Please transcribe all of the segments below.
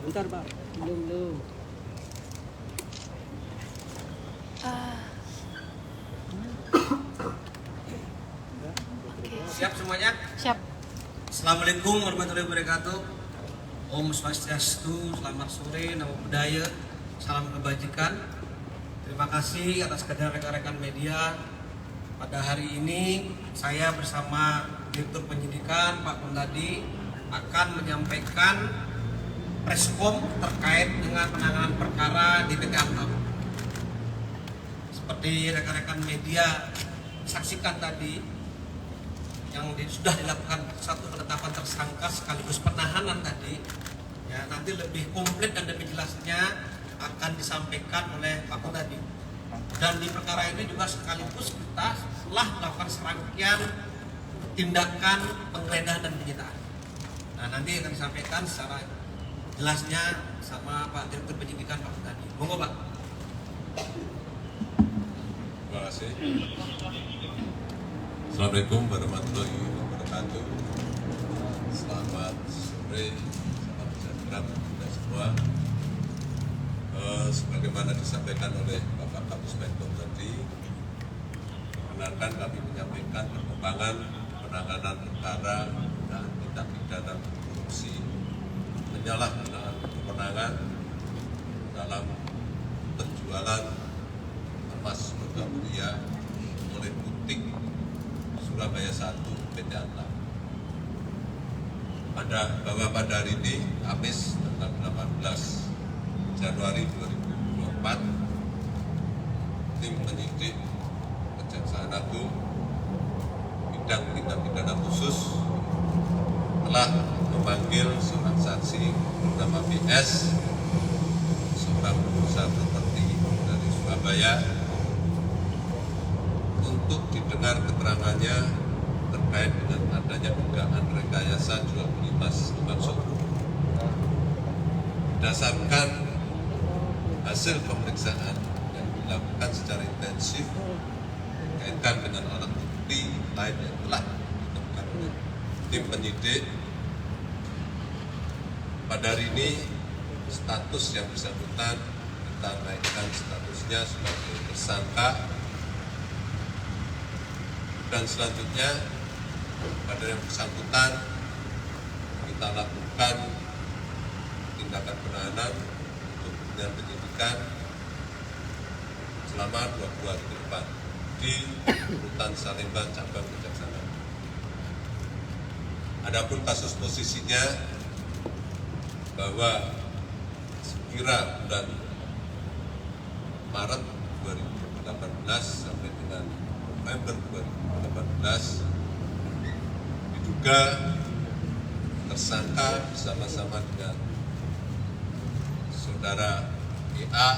Bentar Pak, belum. Siap semuanya? Siap. Assalamualaikum warahmatullahi wabarakatuh. Om Swastiastu, selamat sore, namo buddhaya, salam kebajikan. Terima kasih atas kehadiran rekan-rekan media. Pada hari ini saya bersama Direktur Penyidikan Pak Kundadi akan menyampaikan preskom terkait dengan penanganan perkara di PT Antam. Seperti rekan-rekan media saksikan tadi, yang sudah dilakukan satu penetapan tersangka sekaligus penahanan tadi, ya nanti lebih komplit dan lebih jelasnya akan disampaikan oleh Pak Kundadi. Dan di perkara ini juga sekaligus kita telah melakukan serangkaian tindakan penggeledahan dan penyitaan. Nah, nanti akan disampaikan secara jelasnya sama Pak Direktur Penyidikan Pak Kundadi. Monggo Pak. Terima kasih. Assalamualaikum warahmatullahi wabarakatuh. Selamat sore, salam sejahtera kita semua. Sebagaimana disampaikan oleh Bapak Kapus Penkum tadi, perkenankan kami menyampaikan perkembangan penanganan perkara dan tindak pidana korupsi penyalahgunaan kewenangan dalam penjualan emas logam mulia oleh butik Surabaya 1 PT Antam. Bahwa pada hari ini, Kamis tanggal 18 Januari 2024, tim penyidik Kejaksaan Agung bidang tindak pidana khusus telah memanggil seorang saksi bernama BS, seorang pengusaha properti dari Surabaya, untuk didengar keterangannya terkait dengan adanya dugaan rekayasa jual beli emas palsu. Berdasarkan hasil pemeriksaan yang dilakukan secara intensif kaitan dengan alat bukti lain yang telah ditemukan oleh tim penyidik, pada hari ini status yang bersangkutan kita naikkan statusnya sebagai tersangka, dan selanjutnya pada yang bersangkutan kita lakukan tindakan penahanan untuk kepentingan penyidikan selama 20 hari ke depan di Rutan Salemba Cabang Kejaksaan. Adapun kasus posisinya bahwa sekira bulan Maret 2018 sampai dengan November 2018 diduga tersangka bersama-sama dengan saudara EA,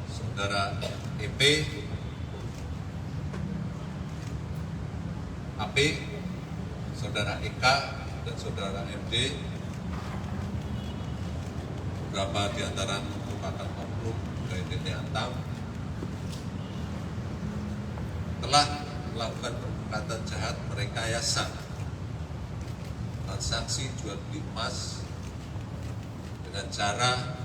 saudara EP, AP, saudara EK, dan saudara MD, beberapa di antara merupakan oknum dari PT Antam, telah melakukan perbuatan jahat merekayasa transaksi jual beli emas dengan cara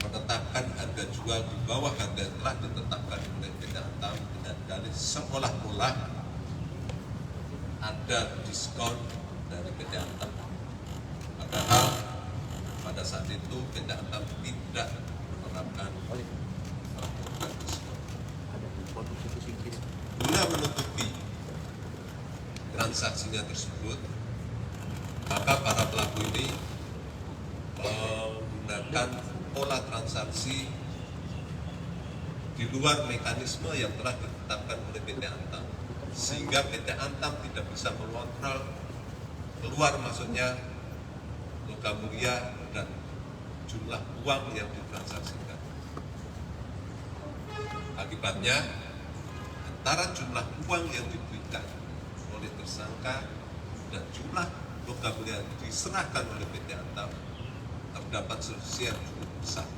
menetapkan harga jual di bawah harga yang telah ditetapkan oleh PT Antam dengan dalih seolah-olah ada diskon dari PT Antam. Padahal pada saat itu PT Antam tidak menerapkan program diskon. Guna menutupi transaksinya tersebut, maka para pelaku ini menggunakan pola transaksi di luar mekanisme yang telah ditetapkan oleh PT Antam, sehingga PT Antam tidak bisa mengontrol keluar masuknya logam mulia dan jumlah uang yang ditransaksikan. Akibatnya, antara jumlah uang yang diberikan oleh tersangka dan jumlah logam mulia yang diserahkan oleh PT Antam terdapat selisih yang cukup besar.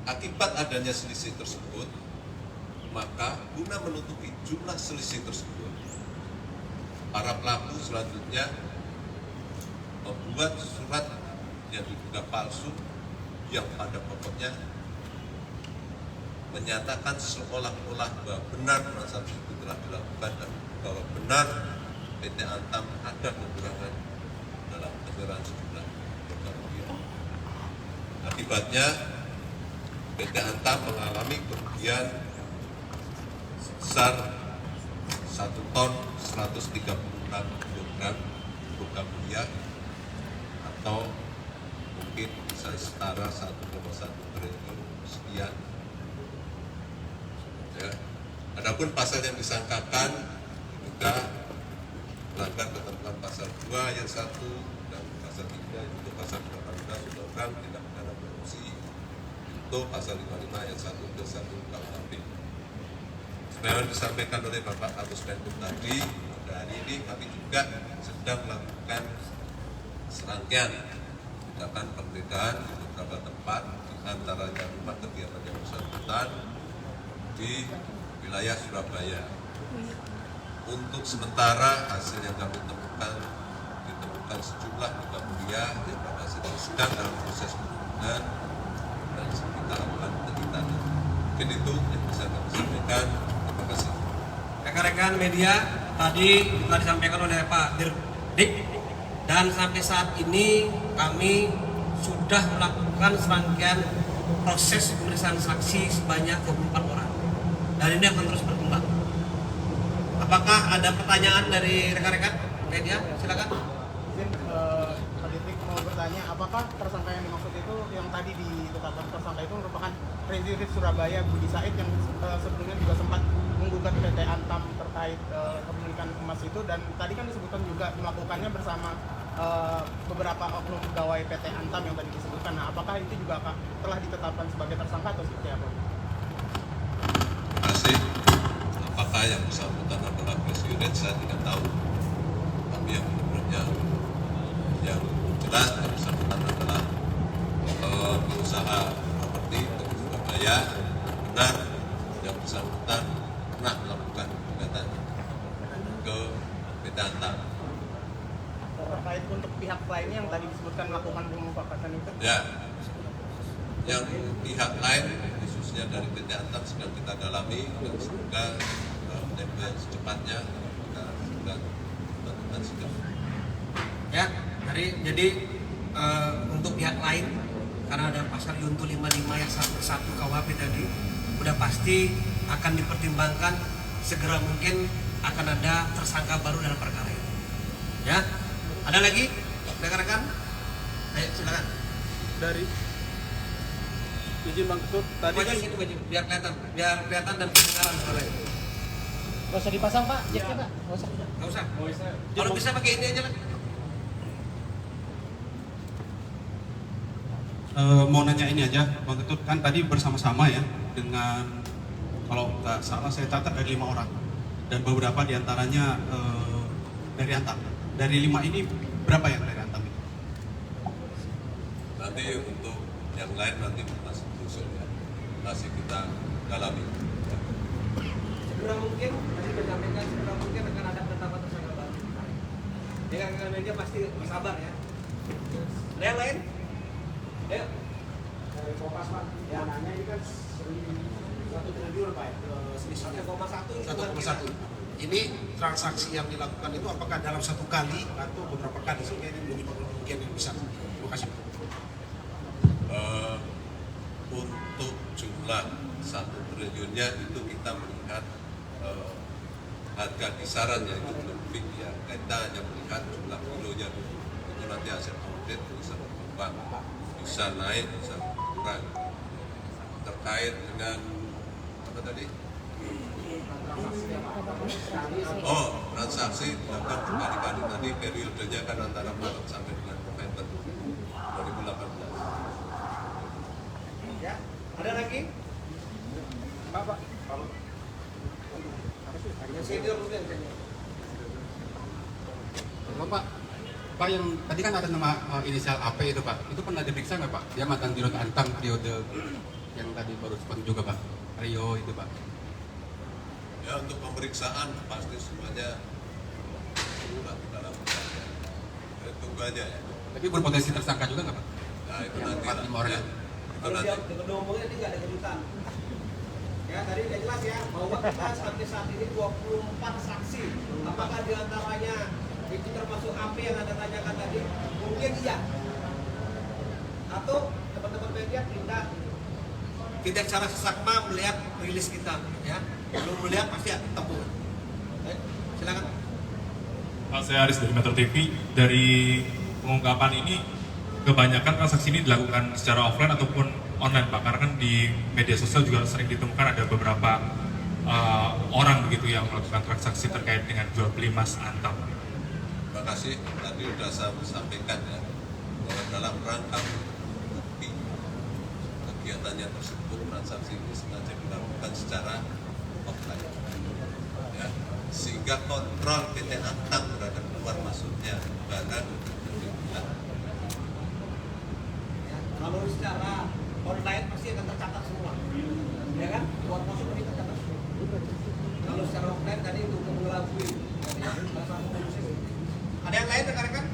Akibat adanya selisih tersebut, maka guna menutupi jumlah selisih tersebut, para pelaku selanjutnya membuat surat yang diduga palsu yang pada pokoknya menyatakan seolah-olah bahwa benar transaksi itu telah dilakukan dan bahwa benar PT Antam ada kekurangan dalam penyerahan sejumlah program rupiah. Akibatnya PT Antam mengalami kerugian sebesar 1 ton 136 kg program rupiah atau mungkin bisa setara 1,1 triliun sekian. Ya. Adapun pasal yang disangkakan juga melanggar ketentuan pasal 2 ayat 1 dan pasal 3 itu pasal 18 Undang-Undang Tindak Pidana Korupsi itu pasal 55 ayat 1 ke 1 KUHP. Sebenarnya disampaikan oleh Bapak Kapus Penkum tadi, pada hari ini kami juga sedang melakukan serangkaian tindakan penggeledahan di beberapa tempat, di antaranya rumah kegiatan yang bersangkutan di wilayah Surabaya. Untuk sementara hasil yang kami temukan ditemukan sejumlah program rupiah yang pada sedang dalam proses pembangunan dan kita lakukan penelitian. Mungkin itu yang bisa kami sampaikan. Terima kasih. Rekan-rekan media, tadi telah disampaikan oleh Pak Dirdik, dan sampai saat ini kami sudah melakukan serangkaian proses pemeriksaan saksi sebanyak 24 orang. Dan ini akan terus berkembang. Apakah ada pertanyaan dari rekan-rekan media? Silakan. Pak Dirdik mau bertanya, apakah tersangka yang dimaksud itu yang tadi ditetapkan tersangka itu merupakan Residensi Surabaya Budi Said yang sebelumnya juga sempat menggugat PT Antam terkait kepemilikan emas itu, dan tadi kan disebutkan juga melakukannya bersama beberapa oknum pegawai PT Antam yang tadi disebutkan. Nah, apakah itu juga telah ditetapkan sebagai tersangka atau seperti apa? Terima kasih. Apakah yang bersangkutan adalah presiden saya tidak tahu. Tapi yang menurutnya yang jelas yang bersangkutan adalah pengusaha properti dari Surabaya. Benar yang bersangkutan pernah melakukan gugatan ke PT Antam. Terkait untuk pihak lainnya yang tadi disebutkan melakukan pemufakatan itu? Ya, yang pihak lain khususnya dari PT Antam sedang kita dalami dan semoga tempo yang secepatnya kita sudah lakukan sidang. Ya, jadi untuk pihak lain, karena ada pasal Yunto 55 yang 1 KUHP tadi, udah pasti akan dipertimbangkan segera mungkin akan ada tersangka baru dalam perkara ini. Ya, ada lagi rekan-rekan? Ayo silakan. Dari izin Bang Ketut tadi Maju situ maju, biar kelihatan dan kedengaran soalnya. Gak usah dipasang Pak, jaknya Pak, gak usah. Nggak usah. Kalau bisa pakai ini aja lah. mau nanya ini aja Bang Ketut, kan tadi bersama-sama ya dengan, kalau nggak salah saya catat dari 5 orang dan beberapa diantaranya dari Antam. Dari 5 ini berapa yang dari Antam itu? Nanti untuk yang lain nanti masih telusur ya, masih kita dalami. Segera mungkin, tadi disampaikan segera mungkin akan ada penetapan tersangka baru. Ya rekan-rekan media pasti bersabar ya. Ada yang lain? Ayo. Dari Kompas Pak, yang nanya ini kan 1 triliun Pak, selisih 1,1. Ini transaksi yang dilakukan itu apakah dalam satu kali atau beberapa kali, sehingga ini menjadi kerugian yang besar. Terima kasih. Untuk jumlah 1 triliunnya itu kita melihat harga kisaran yaitu lebih ya, kita hanya melihat jumlah kilonya dulu. Itu nanti hasil audit bisa berkembang, bisa naik, bisa berkurang. Terkait dengan apa tadi? Oh, transaksi dilakukan berkali-kali tadi, periodenya kan antara Maret sampai dengan November 2018. Ya, ada lagi? Pak. Yang senior mungkin. Pak yang tadi kan ada nama inisial AP itu Pak, itu pernah diperiksa nggak Pak? Dia mantan Dirut Antam periode yang tadi baru sempat juga Pak, Rio itu Pak. Ya, untuk pemeriksaan pasti semuanya banyak ya. Tapi berpotensi tersangka juga nggak Pak? Nah itu Yang nanti 4-5 orang ya. itu. Itu Kalau nanti. dia kedua ngomongnya ini nggak ada kejutan. Ya tadi udah jelas ya bahwa kita sampai saat ini 24 saksi. Apakah diantaranya itu termasuk AP yang Anda tanyakan tadi? Mungkin iya. Atau teman-teman media tidak secara sesakma melihat rilis kita, ya. Belum melihat pasti ketemu. Silakan. Pak, saya Aris dari Metro TV. Dari pengungkapan ini, kebanyakan transaksi ini dilakukan secara offline ataupun online, Pak. Karena kan di media sosial juga sering ditemukan ada beberapa orang begitu yang melakukan transaksi terkait dengan jual beli emas Antam. Terima kasih. Tadi sudah saya sampaikan ya bahwa dalam rangka bukti kegiatannya tersebut transaksi ini sengaja dilakukan secara offline. Ya, sehingga kontrol PT Antam terhadap keluar masuknya barang dilakukan. Kalau secara online pasti akan tercatat semua, ya kan? Keluar masuk pasti tercatat semua. Kalau secara offline tadi untuk mengelabui, ada yang lain rekan-rekan?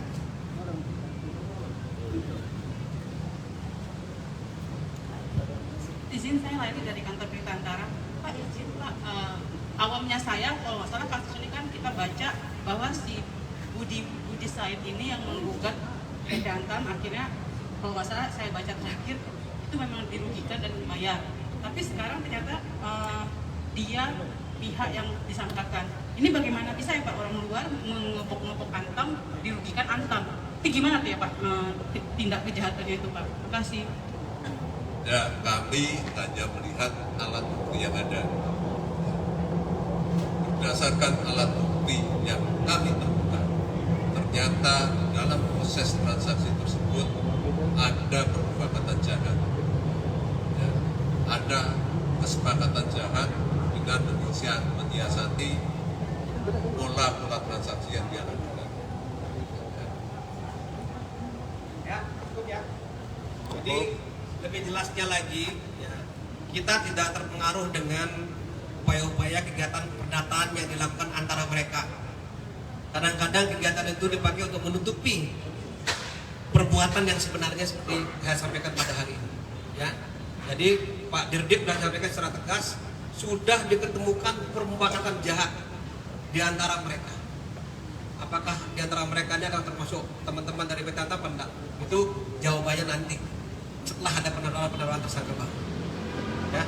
Izin saya lagi dari kantor berita Antara. Pak, izin Pak, awamnya saya kalau nggak salah kasus ini kan kita baca bahwa si Budi Said ini yang menggugat PT Antam, akhirnya kalau nggak salah saya baca terakhir itu memang dirugikan dan membayar. Tapi sekarang ternyata dia pihak yang disangkakan. Ini bagaimana bisa ya Pak orang luar mengepok-ngepok Antam, dirugikan Antam? Itu gimana tuh ya Pak tindak kejahatannya itu Pak? Terima kasih. Ya, kami hanya melihat alat bukti yang ada. Berdasarkan alat bukti yang kami temukan, ternyata dalam proses transaksi tersebut ada perbuatan jahat. Ya, ada kesepakatan jahat dengan menyiasati pola-pola transaksi yang dia lakukan. Ya, cukup ya. Jadi lebih jelasnya lagi, ya, kita tidak terpengaruh dengan upaya-upaya kegiatan perdataan yang dilakukan antara mereka. Kadang-kadang kegiatan itu dipakai untuk menutupi perbuatan yang sebenarnya seperti saya sampaikan pada hari ini. Ya, jadi Pak Dirdik sudah sampaikan secara tegas, sudah diketemukan perbuatan jahat di antara mereka. Apakah di antara mereka ini akan termasuk teman-teman dari PT Antam apa enggak? Itu jawabannya nanti setelah ada penetapan tersangka Pak. Ya.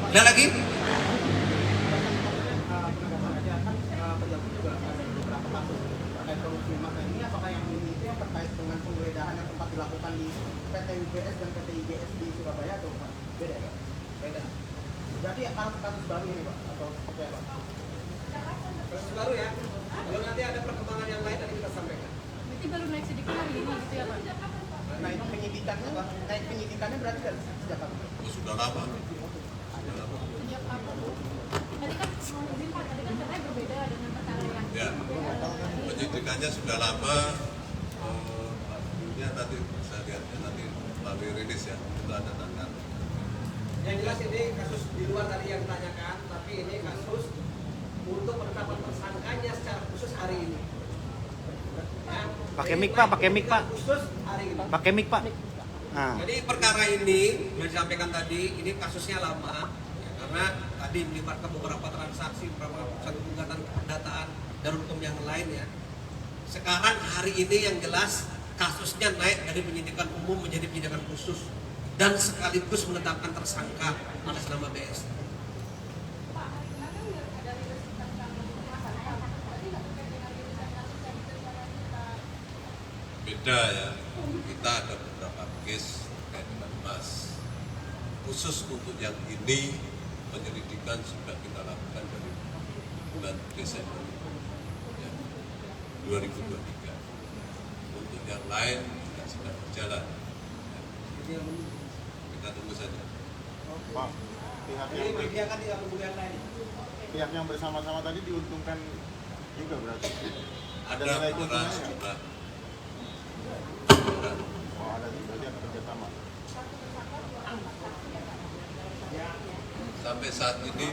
Ada lagi? Penegasan aja kan pejabat juga ada beberapa kasus terkait korupsi emas. Nah, ini apakah yang ini itu yang terkait dengan penggeledahan yang sempat dilakukan di PT UBS dan PT IGS di Surabaya atau Pak? Beda ya? Beda. Berarti kasus baru ini Pak atau seperti apa? Kasus baru ya. Kalau nanti ada perkembangan yang lain nanti kita sampaikan. Berarti baru naik sedikit hari ini gitu ya Pak? Nah itu penyidikannya Pak, naik penyidikannya berarti dari sejak kapan? Oh, sudah lama. Sejak apa? Tadi kan izin Pak, tadi kan katanya berbeda dengan perkara yang Ya, penyidikannya sudah lama. Ya nanti saya lihatnya nanti melalui rilis ya, itu ada tanggal. Yang jelas ini kasus di luar dari yang ditanyakan, tapi ini kasus untuk penetapan tersangkanya secara khusus hari ini. Ya. Pakai mic Pak, pakai mic Pak. Khusus hari ini. Pakai mic Pak. Nah. Jadi perkara ini yang disampaikan tadi, ini kasusnya lama, ya, karena tadi melibatkan beberapa transaksi, beberapa satu gugatan perdataan dan hukum yang lain ya. Sekarang hari ini yang jelas kasusnya naik dari penyidikan umum menjadi penyidikan khusus dan sekaligus menetapkan tersangka atas nama BS. Beda ya, kita ada beberapa case terkait dengan emas. Khusus untuk yang ini penyelidikan sudah kita lakukan dari bulan Desember ya, 2023. Untuk yang lain juga sedang berjalan. Ya. Kita tunggu saja. Pak, pihak Jadi media kan tidak menunggu yang lain. pihak yang bersama-sama tadi diuntungkan juga berarti. Ada nilai beberapa keuntungannya? sejumlah. Oh ada berarti ada kerjasama. Sampai saat ini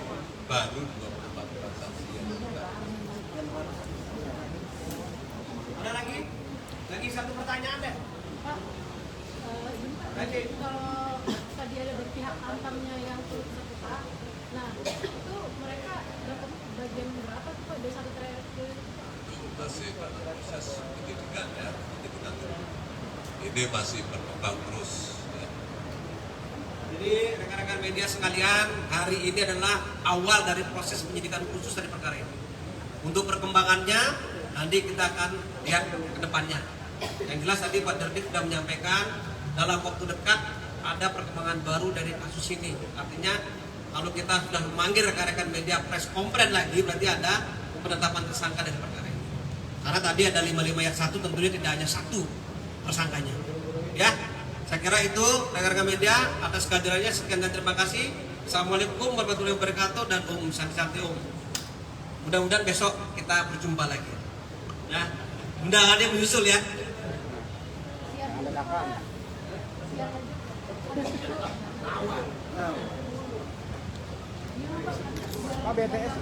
baru 24 transaksi yang kita. Ada lagi? Lagi satu pertanyaan deh. Pak, kalau tadi ada berpihak antamnya yang turut serta, nah itu mereka dapat bagian berapa tuh Pak dari satu trayek itu? Masih pada proses penyidikan ya, ini masih berkembang terus. Ya. Jadi rekan-rekan media sekalian, hari ini adalah awal dari proses penyidikan khusus dari perkara ini. Untuk perkembangannya nanti kita akan lihat ke depannya. Yang jelas tadi Pak Dirdik sudah menyampaikan dalam waktu dekat ada perkembangan baru dari kasus ini. Artinya kalau kita sudah memanggil rekan-rekan media press conference lagi, berarti ada penetapan tersangka dari perkara ini. Karena tadi ada 55 ayat 1, tentunya tidak hanya satu tersangkanya. Ya, saya kira itu rekan-rekan media atas kehadirannya. Sekian dan terima kasih. Assalamualaikum warahmatullahi wabarakatuh dan Santi Om. Mudah-mudahan besok kita berjumpa lagi. Ya, undangannya menyusul ya. Pak BTS